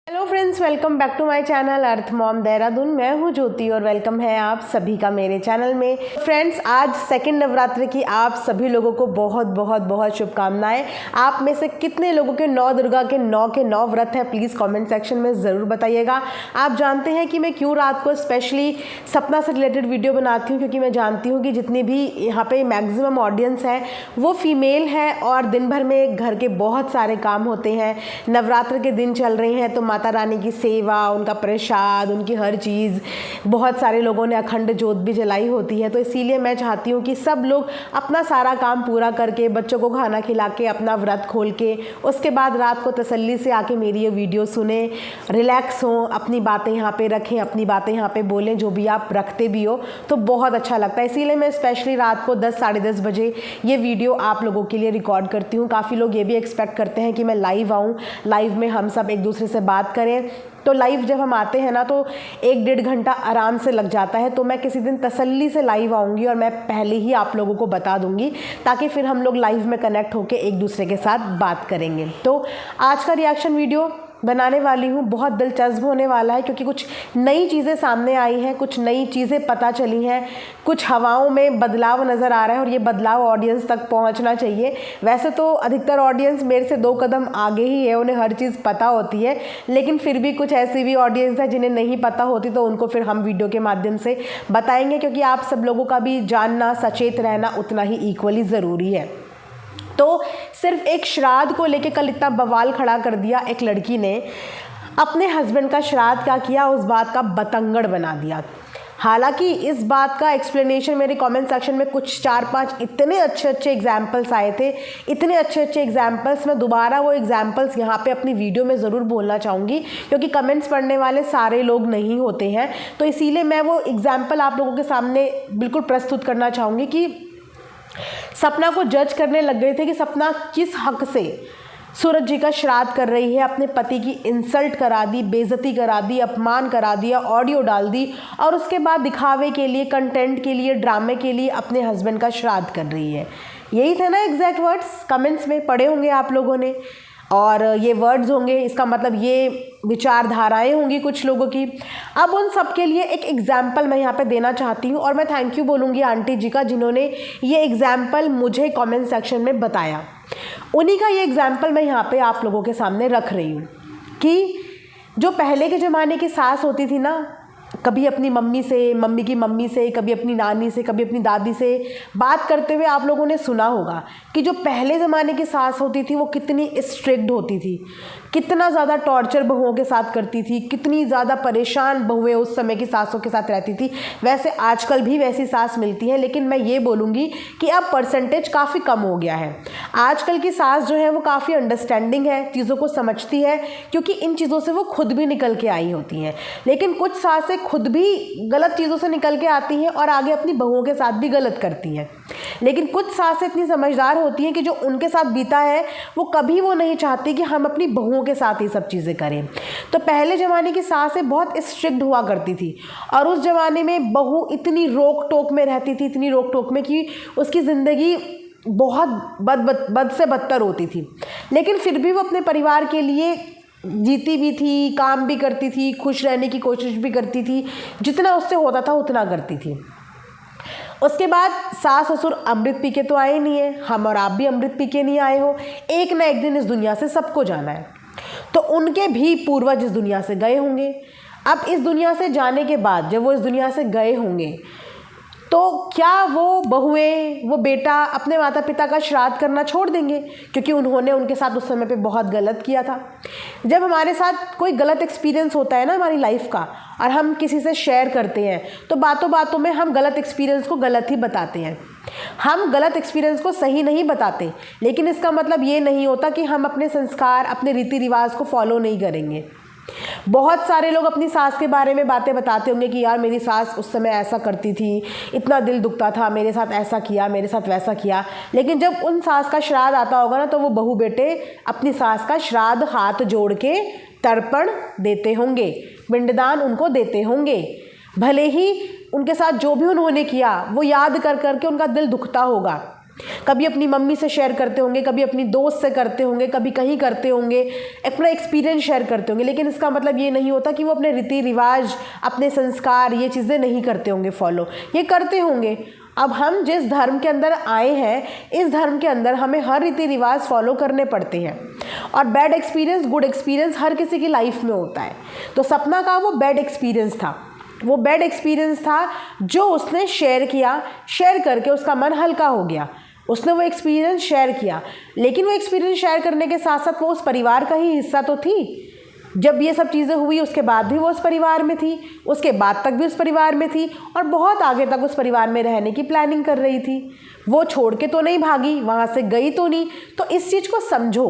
Hello friends, welcome back to my channel earth mom Dehradun. मैं हूं ज्योति और वेलकम है आप सभी का मेरे चैनल में। फ्रेंड्स, आज सेकंड नवरात्र की आप सभी लोगों को बहुत बहुत बहुत शुभकामनाएं। आप में से कितने लोगों के 9 दुर्गा के 9 व्रत है, प्लीज़ कमेंट सेक्शन में ज़रूर बताइएगा। आप जानते हैं कि मैं क्यों रात को स्पेशली सपना से रिलेटेड वीडियो बनाती हूँ, क्योंकि मैं जानती हूँ कि जितनी भी यहाँ पे मैक्सिमम ऑडियंस है वो फीमेल है और दिन भर में घर के बहुत सारे काम होते हैं। नवरात्र के दिन चल रहे हैं तो माता रानी की सेवा, उनका प्रसाद, उनकी हर चीज़, बहुत सारे लोगों ने अखंड ज्योत भी जलाई होती है। तो इसीलिए मैं चाहती हूँ कि सब लोग अपना सारा काम पूरा करके, बच्चों को खाना खिला के, अपना व्रत खोल के, उसके बाद रात को तसल्ली से आके मेरी ये वीडियो सुने, रिलैक्स हों, अपनी बातें यहाँ पे रखें, अपनी बातें यहाँ पे बोलें, जो भी आप रखते भी हो तो बहुत अच्छा लगता है। इसीलिए मैं स्पेशली रात को 10 साढ़े 10 बजे ये वीडियो आप लोगों के लिए रिकॉर्ड करती हूँ। काफ़ी लोग ये भी एक्सपेक्ट करते हैं कि मैं लाइव आऊँ, लाइव में हम सब एक दूसरे से बात करें। तो लाइव जब हम आते हैं ना तो 1-1.5 घंटा आराम से लग जाता है। तो मैं किसी दिन तसल्ली से लाइव आऊँगी और मैं पहले ही आप लोगों को बता दूँगी, ताकि फिर हम लोग लाइव में कनेक्ट होकर एक दूसरे के साथ बात करेंगे। तो आज का रिएक्शन वीडियो बनाने वाली हूँ, बहुत दिलचस्प होने वाला है, क्योंकि कुछ नई चीज़ें सामने आई हैं, कुछ नई चीज़ें पता चली हैं, कुछ हवाओं में बदलाव नज़र आ रहा है और ये बदलाव ऑडियंस तक पहुँचना चाहिए। वैसे तो अधिकतर ऑडियंस मेरे से 2 कदम आगे ही है, उन्हें हर चीज़ पता होती है, लेकिन फिर भी कुछ ऐसी भी ऑडियंस है जिन्हें नहीं पता होती, तो उनको फिर हम वीडियो के माध्यम से बताएंगे, क्योंकि आप सब लोगों का भी जानना, सचेत रहना उतना ही इक्वली ज़रूरी है। तो सिर्फ एक श्राद्ध को लेके कल इतना बवाल खड़ा कर दिया एक लड़की ने, अपने हस्बैंड का श्राद्ध क्या किया, उस बात का बतंगड़ बना दिया। हालांकि इस बात का एक्सप्लेनेशन मेरे कमेंट सेक्शन में कुछ 4-5 इतने अच्छे एग्जाम्पल्स आए थे, इतने अच्छे एग्जाम्पल्स। मैं दोबारा वो एग्जाम्पल्स यहाँ पे अपनी वीडियो में ज़रूर बोलना चाहूँगी, क्योंकि कमेंट्स पढ़ने वाले सारे लोग नहीं होते हैं। तो इसीलिए मैं वो एग्जाम्पल आप लोगों के सामने बिल्कुल प्रस्तुत करना चाहूँगी कि सपना को जज करने लग गए थे कि सपना किस हक से सूरज जी का श्राद्ध कर रही है, अपने पति की इंसल्ट करा दी, बेइज्जती करा दी, अपमान करा दिया, ऑडियो डाल दी और उसके बाद दिखावे के लिए, कंटेंट के लिए, ड्रामे के लिए अपने हस्बैंड का श्राद्ध कर रही है। यही थे ना एग्जैक्ट वर्ड्स, कमेंट्स में पढ़े होंगे आप लोगों ने, और ये वर्ड्स होंगे, इसका मतलब ये विचारधाराएं होंगी कुछ लोगों की। अब उन सब के लिए एक एग्जाम्पल मैं यहाँ पे देना चाहती हूँ, और मैं थैंक यू बोलूँगी आंटी जी का, जिन्होंने ये एग्जाम्पल मुझे कमेंट सेक्शन में बताया। उन्हीं का ये एग्जाम्पल मैं यहाँ पे आप लोगों के सामने रख रही हूँ कि जो पहले के ज़माने की सास होती थी ना, कभी अपनी मम्मी से, मम्मी की मम्मी से, कभी अपनी नानी से, कभी अपनी दादी से बात करते हुए आप लोगों ने सुना होगा कि जो पहले ज़माने की सास होती थी वो कितनी स्ट्रिक्ट होती थी, कितना ज़्यादा टॉर्चर बहुओं के साथ करती थी, कितनी ज़्यादा परेशान बहुएं उस समय की सासों के साथ रहती थी। वैसे आजकल भी वैसी सास मिलती है, लेकिन मैं ये बोलूँगी कि अब परसेंटेज काफ़ी कम हो गया है। आजकल की सास जो है वो काफ़ी अंडरस्टैंडिंग है, चीज़ों को समझती है, क्योंकि इन चीज़ों से वो खुद भी निकल के आई होती हैं। लेकिन कुछ सासें खुद भी गलत चीज़ों से निकल के आती हैं और आगे अपनी बहुओं के साथ भी गलत करती हैं। लेकिन कुछ सासें इतनी समझदार होती हैं कि जो उनके साथ बीता है वो कभी वो नहीं चाहती कि हम अपनी बहुओं के साथ ये सब चीज़ें करें। तो पहले ज़माने की सासें बहुत स्ट्रिक्ट हुआ करती थी, और उस ज़माने में बहू इतनी रोक टोक में रहती थी, इतनी रोक टोक में कि उसकी ज़िंदगी बहुत बद से बदतर होती थी। लेकिन फिर भी वो अपने परिवार के लिए जीती भी थी, काम भी करती थी, खुश रहने की कोशिश भी करती थी, जितना उससे होता था उतना करती थी। उसके बाद सास ससुर अमृत पी के तो आए नहीं है, हम और आप भी अमृत पी के नहीं आए हो। एक ना एक दिन इस दुनिया से सबको जाना है, तो उनके भी पूर्वज इस दुनिया से गए होंगे। अब इस दुनिया से जाने के बाद जब वो इस दुनिया से गए होंगे, तो क्या वो बहुएं, वो बेटा अपने माता पिता का श्राद्ध करना छोड़ देंगे, क्योंकि उन्होंने उनके साथ उस समय पे बहुत गलत किया था। जब हमारे साथ कोई गलत एक्सपीरियंस होता है ना हमारी लाइफ का, और हम किसी से शेयर करते हैं, तो बातों बातों में हम गलत एक्सपीरियंस को गलत ही बताते हैं, हम गलत एक्सपीरियंस को सही नहीं बताते। लेकिन इसका मतलब ये नहीं होता कि हम अपने संस्कार, अपने रीति रिवाज को फॉलो नहीं करेंगे। बहुत सारे लोग अपनी सास के बारे में बातें बताते होंगे कि यार मेरी सास उस समय ऐसा करती थी, इतना दिल दुखता था, मेरे साथ ऐसा किया, मेरे साथ वैसा किया। लेकिन जब उन सास का श्राद्ध आता होगा ना, तो वो बहू बेटे अपनी सास का श्राद्ध हाथ जोड़ के तर्पण देते होंगे, पिंडदान उनको देते होंगे। भले ही उनके साथ जो भी उन्होंने किया वो याद कर कर के उनका दिल दुखता होगा, कभी अपनी मम्मी से शेयर करते होंगे, कभी अपनी दोस्त से करते होंगे, कभी कहीं करते होंगे, अपना एक्सपीरियंस शेयर करते होंगे, लेकिन इसका मतलब ये नहीं होता कि वो अपने रीति रिवाज, अपने संस्कार, ये चीज़ें नहीं करते होंगे फॉलो। ये करते होंगे। अब हम जिस धर्म के अंदर आए हैं, इस धर्म के अंदर हमें हर रीति रिवाज फॉलो करने पड़ते हैं, और बैड एक्सपीरियंस गुड एक्सपीरियंस हर किसी की लाइफ में होता है। तो सपना का वो बैड एक्सपीरियंस था, वो बैड एक्सपीरियंस था जो उसने शेयर किया। शेयर करके उसका मन हल्का हो गया, उसने वो एक्सपीरियंस शेयर किया। लेकिन वो एक्सपीरियंस शेयर करने के साथ साथ वो उस परिवार का ही हिस्सा तो थी। जब ये सब चीज़ें हुई उसके बाद भी वो उस परिवार में थी, उसके बाद तक भी उस परिवार में थी, और बहुत आगे तक उस परिवार में रहने की प्लानिंग कर रही थी। वो छोड़ के तो नहीं भागी, वहाँ से गई तो नहीं। तो इस चीज़ को समझो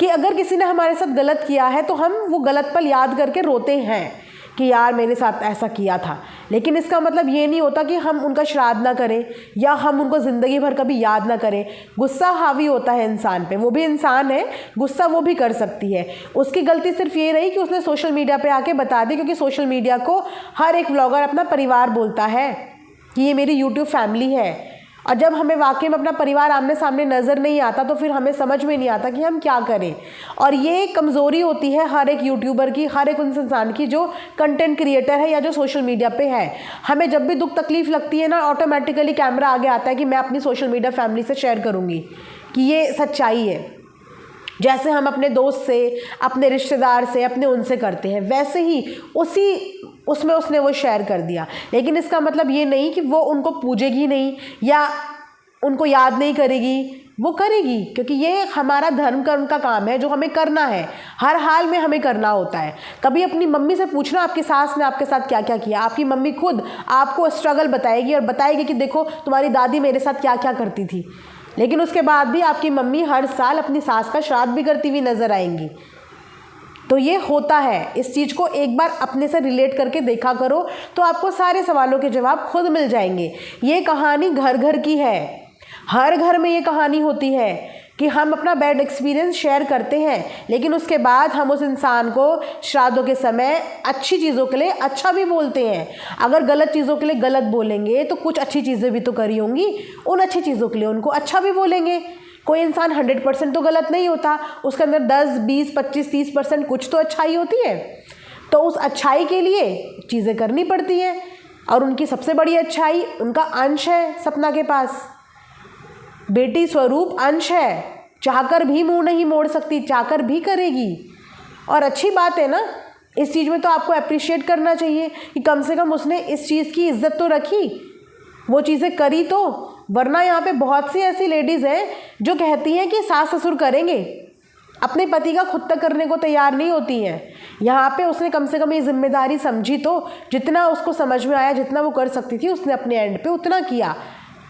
कि अगर किसी ने हमारे साथ गलत किया है तो हम वो गलत पल याद करके रोते हैं कि यार मेरे साथ ऐसा किया था, लेकिन इसका मतलब ये नहीं होता कि हम उनका श्राद्ध ना करें या हम उनको ज़िंदगी भर कभी याद ना करें। गुस्सा हावी होता है इंसान पे, वो भी इंसान है, गुस्सा वो भी कर सकती है। उसकी गलती सिर्फ ये रही कि उसने सोशल मीडिया पे आके बता दी, क्योंकि सोशल मीडिया को हर एक व्लॉगर अपना परिवार बोलता है कि ये मेरी यूट्यूब फैमिली है। और जब हमें वाकई में अपना परिवार आमने सामने नज़र नहीं आता तो फिर हमें समझ में नहीं आता कि हम क्या करें। और ये कमज़ोरी होती है हर एक यूट्यूबर की, हर एक उस इंसान की जो कंटेंट क्रिएटर है या जो सोशल मीडिया पे है। हमें जब भी दुख तकलीफ़ लगती है ना, ऑटोमेटिकली कैमरा आगे आता है कि मैं अपनी सोशल मीडिया फैमिली से शेयर करूँगी कि ये सच्चाई है। जैसे हम अपने दोस्त से, अपने रिश्तेदार से, अपने उनसे करते हैं, वैसे ही उसमें उसने वो शेयर कर दिया। लेकिन इसका मतलब ये नहीं कि वो उनको पूजेगी नहीं या उनको याद नहीं करेगी, वो करेगी, क्योंकि ये हमारा धर्म कर्म का काम है जो हमें करना है, हर हाल में हमें करना होता है। कभी अपनी मम्मी से पूछना आपकी सास ने आपके साथ क्या क्या किया। आपकी मम्मी खुद आपको स्ट्रगल बताएगी और बताएगी कि देखो तुम्हारी दादी मेरे साथ क्या क्या करती थी, लेकिन उसके बाद भी आपकी मम्मी हर साल अपनी सास का श्राद्ध भी करती हुई नज़र आएंगी। तो ये होता है। इस चीज़ को एक बार अपने से रिलेट करके देखा करो तो आपको सारे सवालों के जवाब खुद मिल जाएंगे। ये कहानी घर घर की है, हर घर में ये कहानी होती है कि हम अपना बैड एक्सपीरियंस शेयर करते हैं, लेकिन उसके बाद हम उस इंसान को श्राद्धों के समय अच्छी चीज़ों के लिए अच्छा भी बोलते हैं। अगर गलत चीज़ों के लिए गलत बोलेंगे तो कुछ अच्छी चीज़ें भी तो करी होंगी, उन अच्छी चीज़ों के लिए उनको अच्छा भी बोलेंगे। कोई इंसान 100% तो गलत नहीं होता, उसके अंदर 10, 20, 25, 30% कुछ तो अच्छाई होती है। तो उस अच्छाई के लिए चीज़ें करनी पड़ती हैं, और उनकी सबसे बड़ी अच्छाई उनका अंश है सपना के पास। बेटी स्वरूप अंश है, चाहकर भी मुंह नहीं मोड़ सकती, चाहकर भी करेगी। और अच्छी बात है ना, इस चीज़ में तो आपको अप्रिशिएट करना चाहिए कि कम से कम उसने इस चीज़ की इज्जत तो रखी, वो चीज़ें करी तो। वरना यहाँ पे बहुत सी ऐसी लेडीज़ हैं जो कहती हैं कि सास ससुर करेंगे, अपने पति का खुद तक करने को तैयार नहीं होती हैं। यहाँ पे उसने कम से कम ये जिम्मेदारी समझी, तो जितना उसको समझ में आया, जितना वो कर सकती थी उसने अपने एंड पे उतना किया,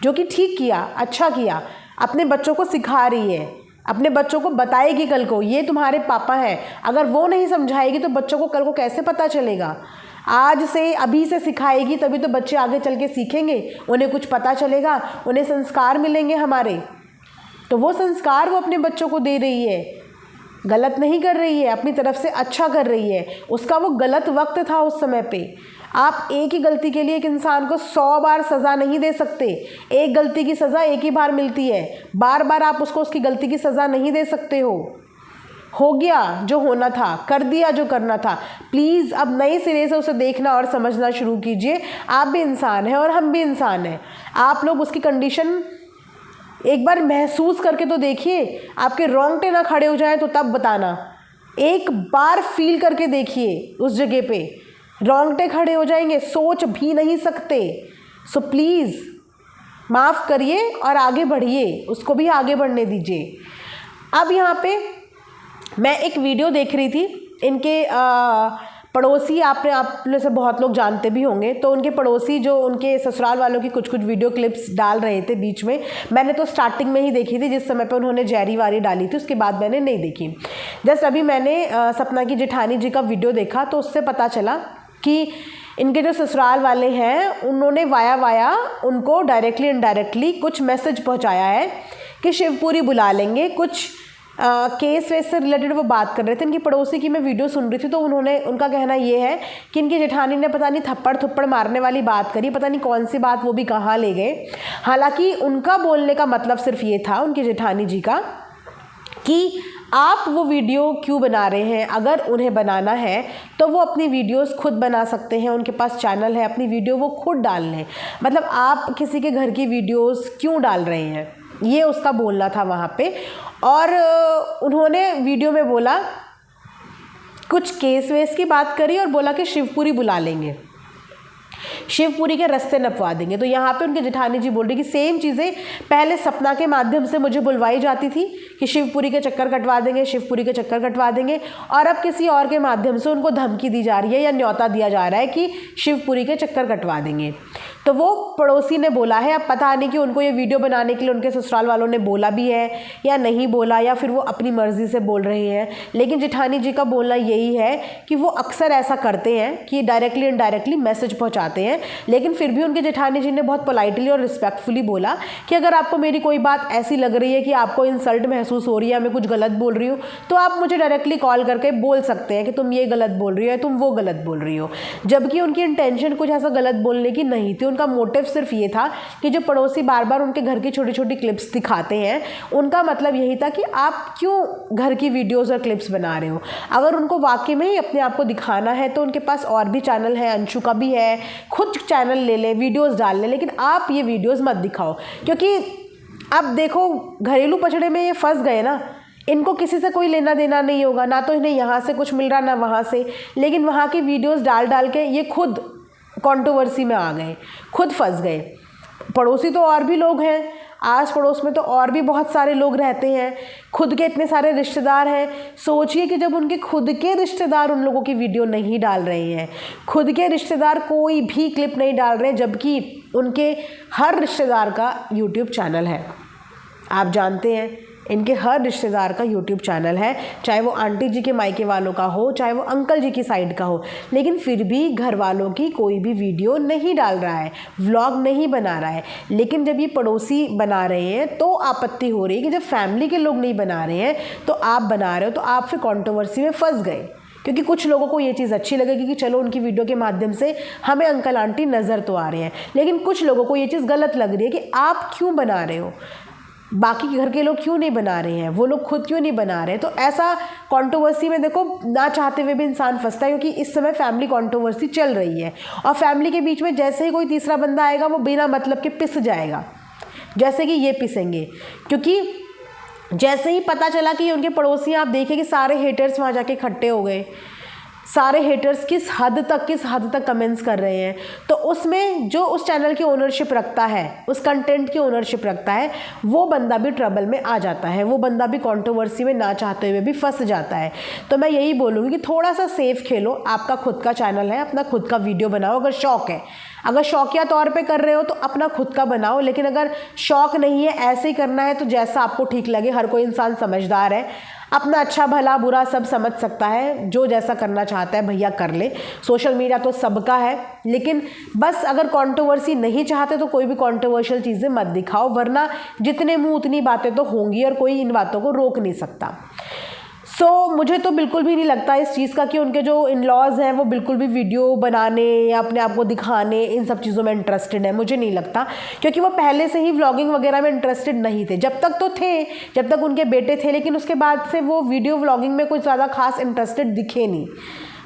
जो कि ठीक किया, अच्छा किया। अपने बच्चों को सिखा रही है, अपने बच्चों को बताएगी कल को ये तुम्हारे पापा हैं। अगर वो नहीं समझाएगी तो बच्चों को कल को कैसे पता चलेगा। आज से, अभी से सिखाएगी तभी तो बच्चे आगे चल के सीखेंगे, उन्हें कुछ पता चलेगा, उन्हें संस्कार मिलेंगे हमारे। तो वो संस्कार वो अपने बच्चों को दे रही है, गलत नहीं कर रही है, अपनी तरफ से अच्छा कर रही है। उसका वो गलत वक्त था उस समय पे। आप एक ही गलती के लिए एक इंसान को 100 बार सज़ा नहीं दे सकते। एक गलती की सज़ा एक ही बार मिलती है, बार बार आप उसको उसकी गलती की सज़ा नहीं दे सकते हो गया जो होना था, कर दिया जो करना था। प्लीज़ अब नए सिरे से उसे देखना और समझना शुरू कीजिए। आप भी इंसान हैं और हम भी इंसान हैं। आप लोग उसकी कंडीशन एक बार महसूस करके तो देखिए, आपके रोंगटे ना खड़े हो जाएं तो तब बताना। एक बार फील करके देखिए, उस जगह पे रोंगटे खड़े हो जाएंगे, सोच भी नहीं सकते। सो प्लीज़ माफ़ करिए और आगे बढ़िए, उसको भी आगे बढ़ने दीजिए। अब यहाँ पे मैं एक वीडियो देख रही थी, इनके पड़ोसी, आप में से बहुत लोग जानते भी होंगे, तो उनके पड़ोसी जो उनके ससुराल वालों की कुछ कुछ वीडियो क्लिप्स डाल रहे थे बीच में। मैंने तो स्टार्टिंग में ही देखी थी, जिस समय पे उन्होंने जैरी वारी डाली थी, उसके बाद मैंने नहीं देखी। जस्ट अभी मैंने सपना की जेठानी जी का वीडियो देखा तो उससे पता चला कि इनके जो ससुराल वाले हैं उन्होंने वाया उनको डायरेक्टली इनडायरेक्टली कुछ मैसेज पहुँचाया है कि शिवपुरी बुला लेंगे, कुछ केस वेस से रिलेटेड वो बात कर रहे थे। इनकी पड़ोसी की मैं वीडियो सुन रही थी, तो उनका कहना ये है कि इनकी जेठानी ने पता नहीं थप्पड़ थप्पड़ मारने वाली बात करी, पता नहीं कौन सी बात, वो भी कहाँ ले गए। हालांकि उनका बोलने का मतलब सिर्फ ये था, उनकी जेठानी जी का, कि आप वो वीडियो क्यों बना रहे हैं। अगर उन्हें बनाना है तो वो अपनी वीडियोस खुद बना सकते हैं, उनके पास चैनल है, अपनी वीडियो वो खुद डाल लें। मतलब आप किसी के घर की वीडियोस क्यों डाल रहे हैं, ये उसका बोलना था वहाँ पे। और उन्होंने वीडियो में बोला, कुछ केस वेस की बात करी और बोला कि शिवपुरी बुला लेंगे, शिवपुरी के रास्ते नपवा देंगे। तो यहाँ पे उनके जेठानी जी बोल रही कि सेम चीज़ें पहले सपना के माध्यम से मुझे बुलवाई जाती थी कि शिवपुरी के चक्कर कटवा देंगे, शिवपुरी के चक्कर कटवा देंगे, और अब किसी और के माध्यम से उनको धमकी दी जा रही है या न्योता दिया जा रहा है कि शिवपुरी के चक्कर कटवा देंगे। तो वो पड़ोसी ने बोला है, अब पता नहीं कि उनको ये वीडियो बनाने के लिए उनके ससुराल वालों ने बोला भी है या नहीं बोला, या फिर वो अपनी मर्ज़ी से बोल रहे हैं। लेकिन जेठानी जी का बोलना यही है कि वो अक्सर ऐसा करते हैं कि डायरेक्टली इनडायरेक्टली मैसेज पहुंचाते हैं। लेकिन फिर भी उनके जेठानी जी ने बहुत पोलाइटली और रिस्पेक्टफुली बोला कि अगर आपको मेरी कोई बात ऐसी लग रही है कि आपको इंसल्ट महसूस हो रही है, मैं कुछ गलत बोल रही हूँ, तो आप मुझे डायरेक्टली कॉल करके बोल सकते हैं कि तुम ये गलत बोल रही हो या तुम वो गलत बोल रही हो। जबकि उनकी इंटेंशन कुछ ऐसा गलत बोलने की नहीं थी। उनका मोटिव सिर्फ ये था कि जो पड़ोसी बार बार उनके घर की छोटी छोटी क्लिप्स दिखाते हैं, उनका मतलब यही था कि आप क्यों घर की वीडियोस और क्लिप्स बना रहे हो। अगर उनको वाकई में ही अपने आप को दिखाना है तो उनके पास और भी चैनल है, अंशु का भी है, खुद चैनल ले ले, वीडियोस डाल ले, लेकिन आप ये वीडियोस मत दिखाओ। क्योंकि अब देखो, घरेलू पचड़े में ये फंस गए ना, इनको किसी से कोई लेना देना नहीं होगा, ना तो इन्हें यहाँ से कुछ मिल रहा ना वहाँ से, लेकिन वहाँ की वीडियोस डाल डाल के ये खुद कंट्रोवर्सी में आ गए, खुद फंस गए। पड़ोसी तो और भी लोग हैं, आस पड़ोस में तो और भी बहुत सारे लोग रहते हैं, खुद के इतने सारे रिश्तेदार हैं। सोचिए कि जब उनके खुद के रिश्तेदार उन लोगों की वीडियो नहीं डाल रहे हैं, खुद के रिश्तेदार कोई भी क्लिप नहीं डाल रहे हैं, जबकि उनके हर रिश्तेदार का यूट्यूब चैनल है। आप जानते हैं, इनके हर रिश्तेदार का यूट्यूब चैनल है, चाहे वो आंटी जी के मायके वालों का हो, चाहे वो अंकल जी की साइड का हो, लेकिन फिर भी घर वालों की कोई भी वीडियो नहीं डाल रहा है, व्लॉग नहीं बना रहा है। लेकिन जब ये पड़ोसी बना रहे हैं तो आपत्ति हो रही है कि जब फैमिली के लोग नहीं बना रहे हैं तो आप बना रहे हो, तो आप फिर कंट्रोवर्सी में फंस गए। क्योंकि कुछ लोगों को ये चीज़ अच्छी लगेगी कि चलो उनकी वीडियो के माध्यम से हमें अंकल आंटी नज़र तो आ रहे हैं, लेकिन कुछ लोगों को ये चीज़ गलत लग रही है कि आप क्यों बना रहे हो, बाकी घर के लोग क्यों नहीं बना रहे हैं, वो लोग खुद क्यों नहीं बना रहे हैं। तो ऐसा कंट्रोवर्सी में देखो, ना चाहते हुए भी इंसान फंसता है, क्योंकि इस समय फैमिली कंट्रोवर्सी चल रही है और फैमिली के बीच में जैसे ही कोई तीसरा बंदा आएगा वो बिना मतलब के पिस जाएगा, जैसे कि ये पिसेंगे। क्योंकि जैसे ही पता चला कि उनके पड़ोसी, आप देखें कि सारे हेटर्स वहाँ जाके इकट्ठे हो गए, सारे हेटर्स किस हद तक कमेंट्स कर रहे हैं। तो उसमें जो उस चैनल की ओनरशिप रखता है, उस कंटेंट की ओनरशिप रखता है, वो बंदा भी ट्रबल में आ जाता है, वो बंदा भी कंट्रोवर्सी में ना चाहते हुए भी फंस जाता है। तो मैं यही बोलूँगी कि थोड़ा सा सेफ खेलो, आपका खुद का चैनल है, अपना खुद का वीडियो बनाओ। अगर शौक़ है, अगर शौकिया तौर पे कर रहे हो तो अपना खुद का बनाओ, लेकिन अगर शौक़ नहीं है, ऐसे ही करना है, तो जैसा आपको ठीक लगे। हर कोई इंसान समझदार है, अपना अच्छा भला बुरा सब समझ सकता है, जो जैसा करना चाहता है भैया कर ले। सोशल मीडिया तो सबका है, लेकिन बस अगर कंट्रोवर्सी नहीं चाहते तो कोई भी कंट्रोवर्शियल चीज़ें मत दिखाओ, वरना जितने मुंह उतनी बातें तो होंगी और कोई इन बातों को रोक नहीं सकता। मुझे तो बिल्कुल भी नहीं लगता इस चीज़ का कि उनके जो इन लॉज हैं वो बिल्कुल भी वीडियो बनाने या अपने आप को दिखाने, इन सब चीज़ों में इंटरेस्टेड है। मुझे नहीं लगता, क्योंकि वो पहले से ही व्लॉगिंग वगैरह में इंटरेस्टेड नहीं थे। जब तक तो थे, जब तक उनके बेटे थे, लेकिन उसके बाद से वो वीडियो व्लॉगिंग में कुछ ज़्यादा खास इंटरेस्टेड दिखे नहीं,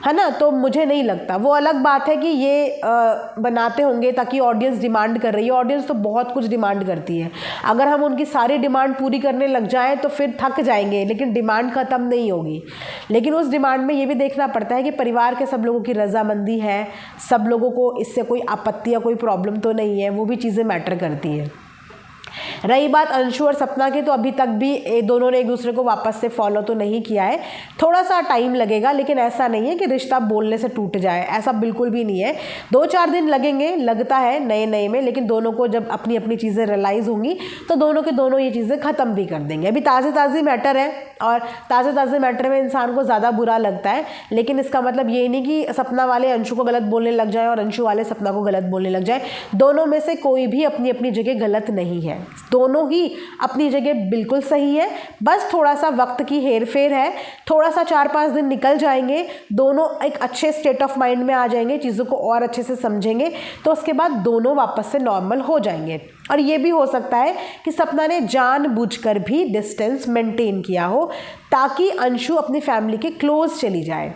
है ना। तो मुझे नहीं लगता। वो अलग बात है कि ये बनाते होंगे ताकि ऑडियंस डिमांड कर रही है। ऑडियंस तो बहुत कुछ डिमांड करती है, अगर हम उनकी सारी डिमांड पूरी करने लग जाएं तो फिर थक जाएंगे, लेकिन डिमांड ख़त्म नहीं होगी। लेकिन उस डिमांड में ये भी देखना पड़ता है कि परिवार के सब लोगों की रजामंदी है, सब लोगों को इससे कोई आपत्ति या कोई प्रॉब्लम तो नहीं है, वो भी चीज़ें मैटर करती हैं। रही बात अंशु और सपना की, तो अभी तक भी दोनों ने एक दूसरे को वापस से फॉलो तो नहीं किया है, थोड़ा सा टाइम लगेगा, लेकिन ऐसा नहीं है कि रिश्ता बोलने से टूट जाए, ऐसा बिल्कुल भी नहीं है। 2-4 दिन लगेंगे, लगता है नए में, लेकिन दोनों को जब अपनी अपनी चीज़ें रियलाइज़ होंगी तो दोनों के दोनों ये चीज़ें ख़त्म भी कर देंगे। अभी ताज़ी मैटर है और ताज़े मैटर में इंसान को ज़्यादा बुरा लगता है, लेकिन इसका मतलब ये नहीं कि सपना वाले अंशु को गलत बोलने लग जाए और अंशु वाले सपना को गलत बोलने लग जाए। दोनों में से कोई भी अपनी अपनी जगह गलत नहीं है। दोनों ही अपनी जगह बिल्कुल सही है, बस थोड़ा सा वक्त की हेर फेर है, थोड़ा सा 4-5 दिन निकल जाएंगे, दोनों एक अच्छे स्टेट ऑफ माइंड में आ जाएंगे, चीज़ों को और अच्छे से समझेंगे, तो उसके बाद दोनों वापस से नॉर्मल हो जाएंगे। और ये भी हो सकता है कि सपना ने जानबूझकर भी डिस्टेंस मेंटेन किया हो ताकि अंशु अपनी फैमिली के क्लोज चली जाए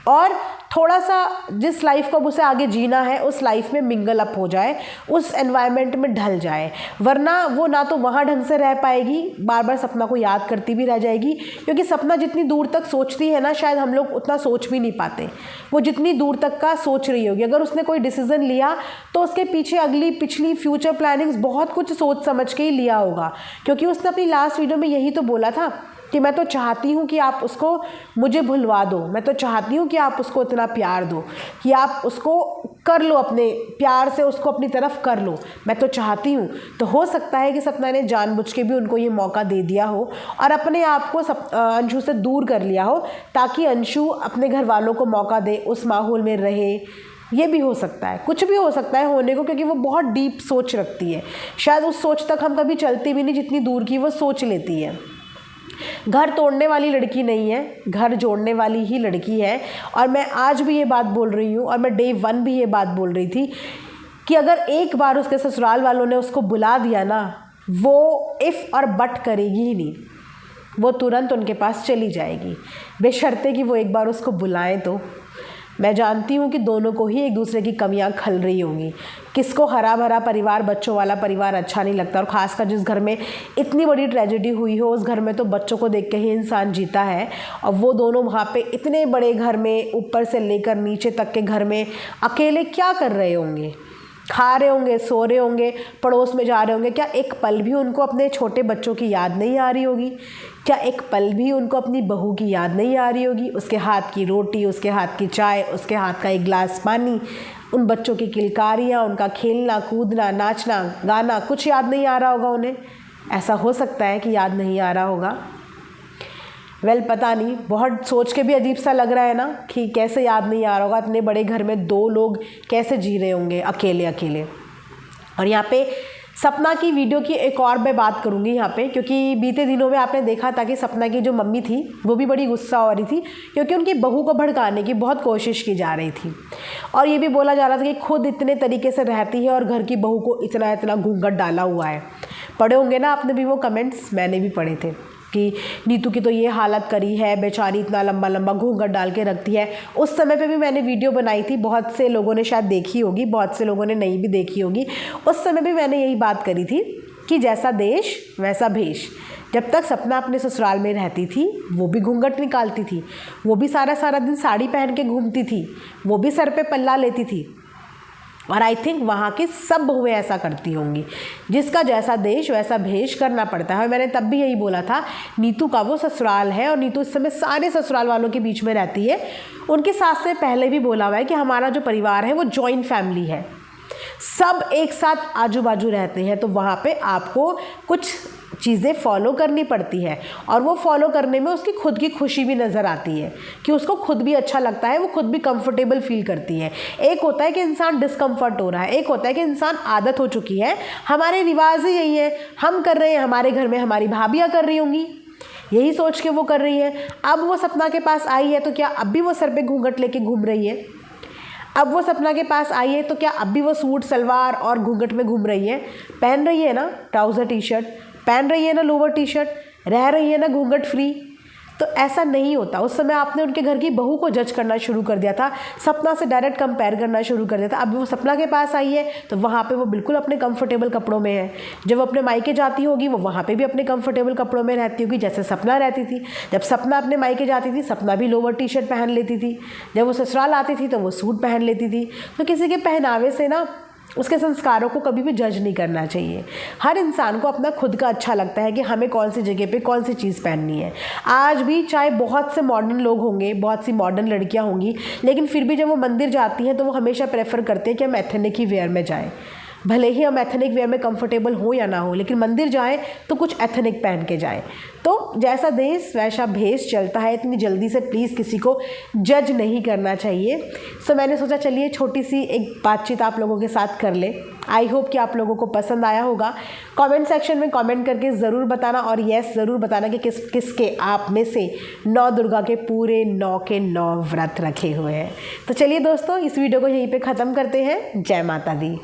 और थोड़ा सा जिस लाइफ को अब उसे आगे जीना है उस लाइफ में मिंगल अप हो जाए, उस एनवायरनमेंट में ढल जाए, वरना वो ना तो वहाँ ढंग से रह पाएगी, बार बार सपना को याद करती भी रह जाएगी, क्योंकि सपना जितनी दूर तक सोचती है ना, शायद हम लोग उतना सोच भी नहीं पाते। वो जितनी दूर तक का सोच रही होगी, अगर उसने कोई डिसीज़न लिया तो उसके पीछे अगली पिछली फ्यूचर प्लानिंग्स बहुत कुछ सोच समझ के ही लिया होगा, क्योंकि उसने अपनी लास्ट वीडियो में यही तो बोला था कि मैं तो चाहती हूँ कि आप उसको मुझे भुलवा दो, मैं तो चाहती हूँ कि आप उसको इतना प्यार दो कि आप उसको कर लो, अपने प्यार से उसको अपनी तरफ कर लो, मैं तो चाहती हूँ। तो हो सकता है कि सपना ने जानबूझ के भी उनको ये मौका दे दिया हो और अपने आप को अंशु से दूर कर लिया हो ताकि अंशु अपने घर वालों को मौका दे, उस माहौल में रहे। ये भी हो सकता है, कुछ भी हो सकता है होने को, क्योंकि वो बहुत डीप सोच रखती है, शायद उस सोच तक हम कभी चलते भी नहीं जितनी दूर की वो सोच लेती है। घर तोड़ने वाली लड़की नहीं है, घर जोड़ने वाली ही लड़की है। और मैं आज भी ये बात बोल रही हूँ और मैं डे 1 भी ये बात बोल रही थी कि अगर एक बार उसके ससुराल वालों ने उसको बुला दिया ना, वो इफ़ और बट करेगी ही नहीं, वो तुरंत उनके पास चली जाएगी, बेशर्ते कि वो एक बार उसको बुलाएं। तो मैं जानती हूँ कि दोनों को ही एक दूसरे की कमियाँ खल रही होंगी, किसको हरा भरा परिवार, बच्चों वाला परिवार अच्छा नहीं लगता, और ख़ासकर जिस घर में इतनी बड़ी ट्रेजेडी हुई हो उस घर में तो बच्चों को देख के ही इंसान जीता है। और वो दोनों वहाँ पे इतने बड़े घर में, ऊपर से लेकर नीचे तक के घर में अकेले क्या कर रहे होंगे, खा रहे होंगे, सो रहे होंगे, पड़ोस में जा रहे होंगे, क्या एक पल भी उनको अपने छोटे बच्चों की याद नहीं आ रही होगी? क्या एक पल भी उनको अपनी बहू की याद नहीं आ रही होगी? उसके हाथ की रोटी, उसके हाथ की चाय, उसके हाथ का एक गिलास पानी, उन बच्चों की किलकारियाँ, उनका खेलना कूदना, नाचना गाना, कुछ याद नहीं आ रहा होगा उन्हें? ऐसा हो सकता है कि याद नहीं आ रहा होगा। पता नहीं, बहुत सोच के भी अजीब सा लग रहा है ना कि कैसे याद नहीं आ रहा होगा, इतने बड़े घर में 2 लोग कैसे जी रहे होंगे अकेले अकेले। और यहाँ पे सपना की वीडियो की एक और मैं बात करूँगी यहाँ पे, क्योंकि बीते दिनों में आपने देखा था कि सपना की जो मम्मी थी वो भी बड़ी गुस्सा हो रही थी, क्योंकि उनकी बहू को भड़काने की बहुत कोशिश की जा रही थी। और ये भी बोला जा रहा था कि खुद इतने तरीके से रहती है और घर की बहू को इतना इतना घूंघट डाला हुआ है। पढ़े होंगे ना आपने भी वो कमेंट्स, मैंने भी पढ़े थे कि नीतू की तो ये हालत करी है, बेचारी इतना लंबा लंबा घूंघट डाल के रखती है। उस समय पे भी मैंने वीडियो बनाई थी, बहुत से लोगों ने शायद देखी होगी, बहुत से लोगों ने नहीं भी देखी होगी। उस समय भी मैंने यही बात करी थी कि जैसा देश वैसा भेष। जब तक सपना अपने ससुराल में रहती थी वो भी घूंघट निकालती थी, वो भी सारा सारा दिन साड़ी पहन के घूमती थी, वो भी सर पे पल्ला लेती थी। और आई थिंक वहाँ की सब बहुएं ऐसा करती होंगी, जिसका जैसा देश वैसा भेष करना पड़ता है। मैंने तब भी यही बोला था, नीतू का वो ससुराल है और नीतू इस समय सारे ससुराल वालों के बीच में रहती है। उनकी सास से पहले भी बोला हुआ है कि हमारा जो परिवार है वो जॉइंट फैमिली है, सब एक साथ आजू बाजू रहते हैं। तो वहाँ पे आपको कुछ चीज़ें फॉलो करनी पड़ती है और वो फॉलो करने में उसकी खुद की खुशी भी नज़र आती है कि उसको खुद भी अच्छा लगता है, वो खुद भी कंफर्टेबल फील करती है। एक होता है कि इंसान डिस्कम्फर्ट हो रहा है, एक होता है कि इंसान आदत हो चुकी है, हमारे रिवाज ही यही है, हम कर रहे हैं, हमारे घर में हमारी भाभियाँ कर रही होंगी, यही सोच के वो कर रही है। अब वो सपना के पास आई है तो क्या अब भी वो सर पे घूंघट लेके घूम रही है? अब वो सपना के पास आई है तो क्या अब भी वो सूट सलवार और घूंघट में घूम रही है? पहन रही है ना ट्राउज़र टी शर्ट, पहन रही है ना लोअर टी शर्ट, रह रही है ना घूंघट फ्री। तो ऐसा नहीं होता। उस समय आपने उनके घर की बहू को जज करना शुरू कर दिया था, सपना से डायरेक्ट कंपेयर करना शुरू कर दिया था। अब वो सपना के पास आई है तो वहाँ पे वो बिल्कुल अपने कंफर्टेबल कपड़ों में है। जब वो अपने मायके जाती होगी वो वहाँ पे भी अपने कंफर्टेबल कपड़ों में रहती होगी, जैसे सपना रहती थी। जब सपना अपने मायके जाती थी सपना भी लोअर टी शर्ट पहन लेती थी, जब वो ससुराल आती थी तो वो सूट पहन लेती थी। तो किसी के पहनावे से ना उसके संस्कारों को कभी भी जज नहीं करना चाहिए। हर इंसान को अपना खुद का अच्छा लगता है कि हमें कौन सी जगह पे कौन सी चीज़ पहननी है। आज भी चाहे बहुत से मॉडर्न लोग होंगे, बहुत सी मॉडर्न लड़कियां होंगी, लेकिन फिर भी जब वो मंदिर जाती हैं तो वो हमेशा प्रेफर करते हैं कि हम एथनिक ही वेयर में जाएं। भले ही हम एथनिक वेयर में कंफर्टेबल हो या ना हो, लेकिन मंदिर जाएं तो कुछ एथनिक पहन के जाएं। तो जैसा देश वैसा भेष चलता है, इतनी जल्दी से प्लीज़ किसी को जज नहीं करना चाहिए। सो मैंने सोचा चलिए छोटी सी एक बातचीत आप लोगों के साथ कर ले। आई होप कि आप लोगों को पसंद आया होगा। कमेंट सेक्शन में कमेंट करके ज़रूर बताना, और यस ज़रूर बताना कि किसके आप में से 9 दुर्गा के पूरे 9 के 9 व्रत रखे हुए हैं। तो चलिए दोस्तों, इस वीडियो को यहीं पे ख़त्म करते हैं। जय माता दी।